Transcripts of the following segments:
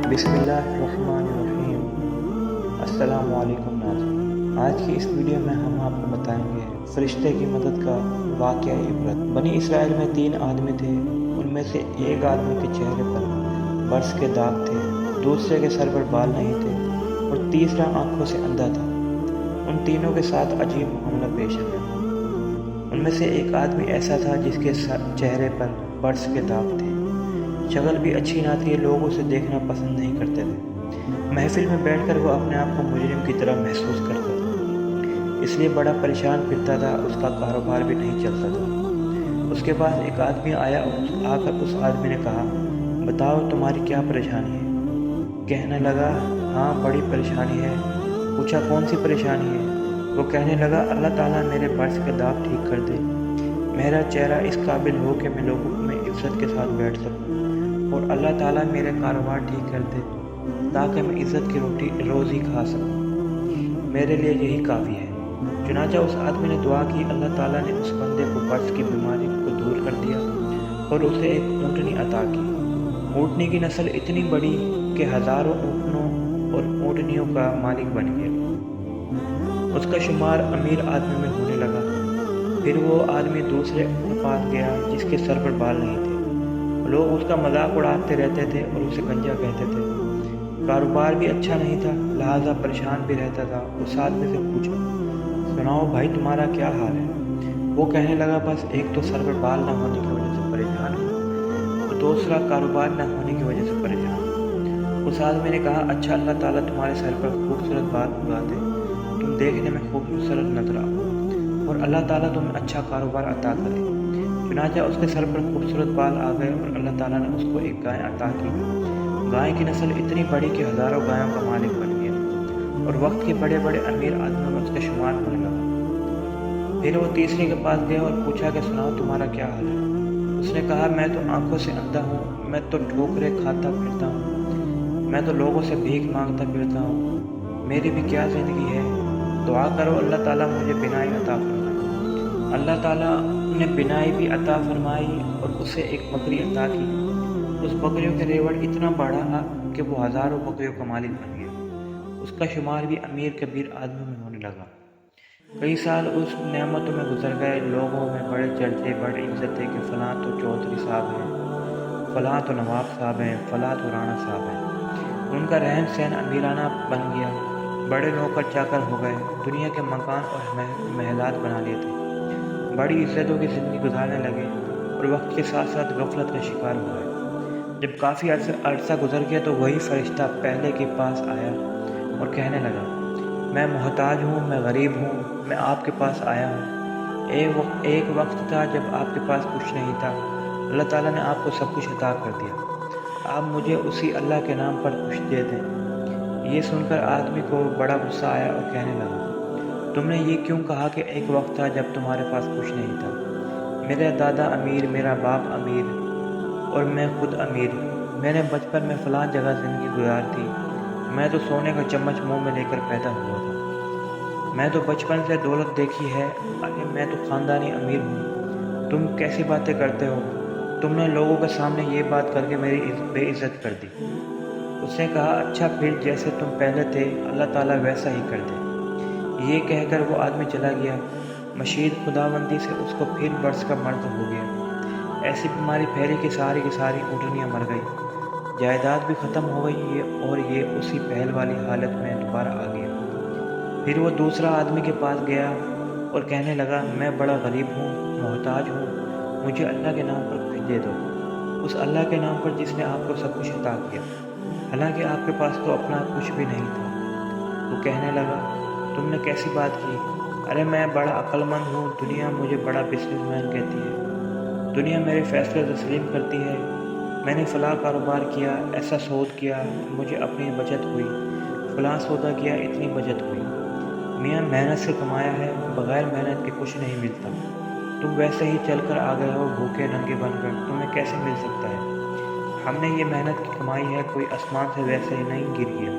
बिस्मिल्लाहिर्रहमानिर्रहीम। अस्सलामु अलैकुम नाज़रीन। आज की इस वीडियो में हम आपको बताएंगे फरिश्ते की मदद का वाक़या इबरत। बनी इसराइल में 3 आदमी थे। उनमें से एक आदमी के चेहरे पर बर्स के दाग थे, दूसरे के सर पर बाल नहीं थे और तीसरा आंखों से अंधा था। उन तीनों के साथ अजीब मामला पेश आया। उनमें से एक आदमी ऐसा था जिसके चेहरे पर बर्स के दाग थे, शक्ल भी अच्छी ना थी, लोग उसे देखना पसंद नहीं करते थे। महफिल में बैठकर वो अपने आप को मुजरिम की तरह महसूस करता था, इसलिए बड़ा परेशान फिरता था। उसका कारोबार भी नहीं चलता था। उसके पास एक आदमी आया और आकर उस आदमी ने कहा, बताओ तुम्हारी क्या परेशानी है? कहने लगा, हाँ बड़ी परेशानी है। पूछा, कौन सी परेशानी है? वो कहने लगा, अल्लाह ताला मेरे बर्स के दाग ठीक कर दे, मेरा चेहरा इस काबिल हो कि मैं लोगों में इज्जत के साथ बैठ सकूं, और अल्लाह ताला मेरे कारोबार ठीक कर दे ताकि मैं इज़्ज़त की रोज़ी खा सकूं। मेरे लिए यही काफ़ी है। चुनांचे उस आदमी ने दुआ की। अल्लाह ताला ने उस बंदे को बर्स की बीमारी को दूर कर दिया और उसे एक ऊँटनी अता की। ऊँटनी की नस्ल इतनी बड़ी कि हज़ारों ऊँटनों और ऊँटनियों का मालिक बन गया। उसका शुमार अमीर आदमी में होने लगा। फिर वो आदमी दूसरे के पास गया जिसके सर पर बाल नहीं थे। लोग उसका मजाक उड़ाते रहते थे और उसे गंजा कहते थे। कारोबार भी अच्छा नहीं था, लिहाजा परेशान भी रहता था। उस आदमी से पूछा, सुनाओ भाई तुम्हारा क्या हाल है? वो कहने लगा, बस एक तो सर पर बाल न होने की वजह से परेशान हूँ और दूसरा कारोबार न होने की वजह से परेशान हूँ। उस आदमी ने कहा, अच्छा अल्लाह ताला तुम्हारे सर पर खूबसूरत बाल उगा दे, तुम देखने में खूबसूरत नजर आओ और अल्लाह ताला तुम्हें अच्छा कारोबार अता करे। चुनांचे उसके सर पर खूबसूरत बाल आ गए और अल्लाह ताला ने उसको एक गाय अता की। गाय की नस्ल इतनी बड़ी कि हज़ारों गायों का मालिक बन गया और वक्त के बड़े बड़े अमीर आदमियों में उसका शुमार होने लगा। फिर वो तीसरे के पास गया और पूछा कि सुनाओ तुम्हारा क्या हाल है? उसने कहा, मैं तो आंखों से अंधा हूँ, मैं तो ठोकरें खाता फिरता हूँ, मैं तो लोगों से भीख मांगता फिरता हूँ, मेरी भी क्या ज़िंदगी है? दुआ करो अल्लाह ताला मुझे बिनाई अता फरमाए। अल्लाह ताला ने बिनाई भी अता फरमाई और उसे एक बकरी अता की। उस बकरियों का रेवड़ इतना बड़ा कि वो हज़ारों बकरियों का मालिक बन गया। उसका शुमार भी अमीर कबीर आदमी में होने लगा। कई साल उस नेमतों में गुजर गए। लोगों में बड़े चर्चे, बड़ी इज्जत है कि फ़लाँ तो चौधरी साहब हैं, फ़लाँ तो नवाब साहब हैं, फ़लाँ तो राणा साहब हैं। उनका रहन सहन अमीराना बन गया। बड़े नौकर चाकर हो गए, दुनिया के मकान और महलात बना लिए थे, बड़ी इज्जतों की ज़िंदगी गुजारने लगे और वक्त के साथ साथ गफलत का शिकार हो गए। जब काफ़ी अरसा गुजर गया तो वही फरिश्ता पहले के पास आया और कहने लगा, मैं मोहताज हूँ, मैं गरीब हूँ, मैं आपके पास आया हूँ। एक वक्त था जब आपके पास कुछ नहीं था, अल्लाह ताला ने आपको सब कुछ अता कर दिया। आप मुझे उसी अल्लाह के नाम पर कुछ दे दें। ये सुनकर आदमी को बड़ा गुस्सा आया और कहने लगा, तुमने ये क्यों कहा कि एक वक्त था जब तुम्हारे पास कुछ नहीं था? मेरा दादा अमीर, मेरा बाप अमीर और मैं खुद अमीर। मैंने बचपन में फ़लाँ जगह ज़िंदगी गुजार दी। मैं तो सोने का चम्मच मुंह में लेकर पैदा हुआ था। मैं तो बचपन से दौलत देखी है। अरे मैं तो ख़ानदानी अमीर हूँ। तुम कैसी बातें करते हो? तुमने लोगों के सामने ये बात करके मेरी बेइज्जत कर दी। उसने कहा, अच्छा फिर जैसे तुम पहले थे अल्लाह ताला वैसा ही कर दे। ये कहकर वो आदमी चला गया। मशीद खुदाबंदी से उसको फिर बर्स का मर्द हो गया। ऐसी बीमारी फैली कि की सारी ऊँटनियाँ मर गई, जायदाद भी ख़त्म हो गई और ये उसी पहल वाली हालत में दोबारा आ गया। फिर वो दूसरा आदमी के पास गया और कहने लगा, मैं बड़ा गरीब हूँ, मोहताज हूँ, मुझे अल्लाह के नाम पर कुछ दे दो, उस अल्लाह के नाम पर जिसने आपको सब कुछ अता किया, हालांकि आपके पास तो अपना कुछ भी नहीं था। वो कहने लगा, तुमने कैसी बात की? अरे मैं बड़ा अक्लमंद हूँ, दुनिया मुझे बड़ा बिजनेसमैन कहती है, दुनिया मेरे फैसले तस्लीम करती है। मैंने फ़लाँ कारोबार किया, ऐसा सौदा किया, मुझे अपनी बचत हुई, फ़लाँ सौदा किया, इतनी बचत हुई। मियाँ मेहनत से कमाया है, बग़ैर मेहनत के कुछ नहीं मिलता। तुम वैसे ही चल कर आ गए हो भूखे नंगे बनकर, तुम्हें कैसे मिल सकता है? हमने ये मेहनत की कमाई है, कोई आसमान से वैसे ही नहीं गिर गया।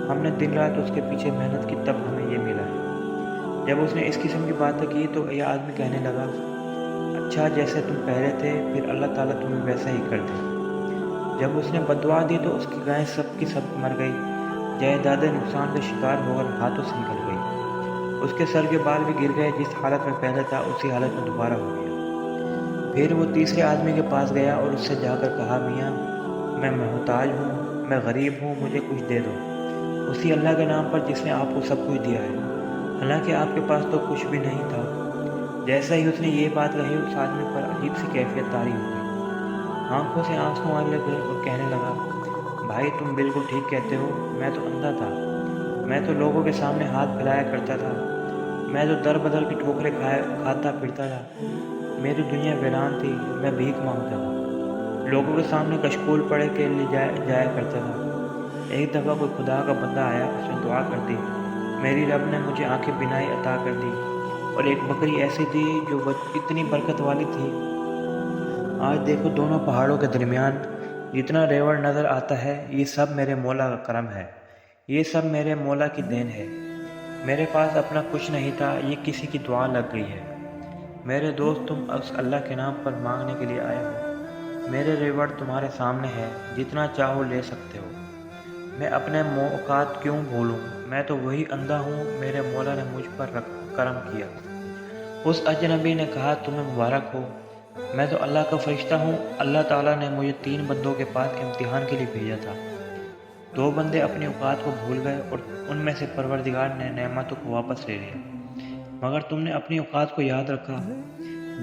हमने दिन रात उसके पीछे मेहनत की, तब हमें ये मिला है। जब उसने इस किस्म की बातें की तो यह आदमी कहने लगा, अच्छा जैसे तुम पहले थे फिर अल्लाह ताला तुम्हें वैसा ही कर दे। جب اس نے بددعا دی تو اس کی گائیں سب کی سب مر گئی، جائیدادیں نقصان کا شکار ہو کر ہاتھوں سے نکل گئی، اس کے سر کے بال بھی گر گئے، جس حالت میں پہلے تھا اسی حالت میں دوبارہ ہو گیا۔ پھر وہ تیسرے آدمی کے پاس گیا اور اس سے جا کر کہا، میاں میں محتاج ہوں، میں غریب ہوں، مجھے کچھ دے دو، اسی اللہ کے نام پر جس نے آپ کو سب کچھ دیا ہے، حالانکہ آپ کے پاس تو کچھ بھی نہیں تھا۔ جیسا ہی اس نے یہ بات کہی اس آدمی پر عجیب سی کیفیت طاری ہو گئی، آنکھوں سے آنسو آنے لگے اور کہنے لگا، بھائی تم بالکل ٹھیک کہتے ہو، میں تو اندھا تھا، میں تو لوگوں کے سامنے ہاتھ پھیلایا کرتا تھا، میں تو در بدر کی ٹھوکریں کھاتا پھرتا تھا، میری دنیا ویران تھی، میں بھیک مانگتا تھا، لوگوں کے سامنے کشکول پڑے کے لیے جایا کرتا تھا۔ ایک دفعہ کوئی خدا کا بندہ آیا، اس نے دعا کر دی، میری رب نے مجھے آنکھیں بینائی عطا کر دی، اور ایک بکری ایسی تھی جو اتنی برکت والی تھی، آج دیکھو دونوں پہاڑوں کے درمیان جتنا ریوڑ نظر آتا ہے، یہ سب میرے مولا کا کرم ہے، یہ سب میرے مولا کی دین ہے، میرے پاس اپنا کچھ نہیں تھا، یہ کسی کی دعا لگ گئی ہے۔ میرے دوست تم اس اللہ کے نام پر مانگنے کے لیے آئے ہو، میرے ریوڑ تمہارے سامنے ہے، جتنا چاہو لے سکتے ہو، میں اپنے اوقات کیوں بھولوں، میں تو وہی اندھا ہوں، میرے مولا نے مجھ پر کرم کیا۔ اس اجنبی نے کہا، تمہیں مبارک ہو، میں تو اللہ کا فرشتہ ہوں، اللہ تعالیٰ نے مجھے 3 بندوں کے پاس امتحان کے لیے بھیجا تھا، 2 بندے اپنی اوقات کو بھول گئے اور ان میں سے پروردگار نے نعمتوں کو واپس لے لیا، مگر تم نے اپنی اوقات کو یاد رکھا،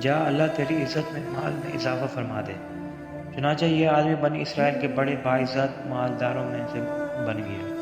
جا اللہ تیری عزت میں مال میں اضافہ فرما دے۔ چنانچہ یہ آدمی بنی اسرائیل کے بڑے باعزت مالداروں میں سے بن گیا۔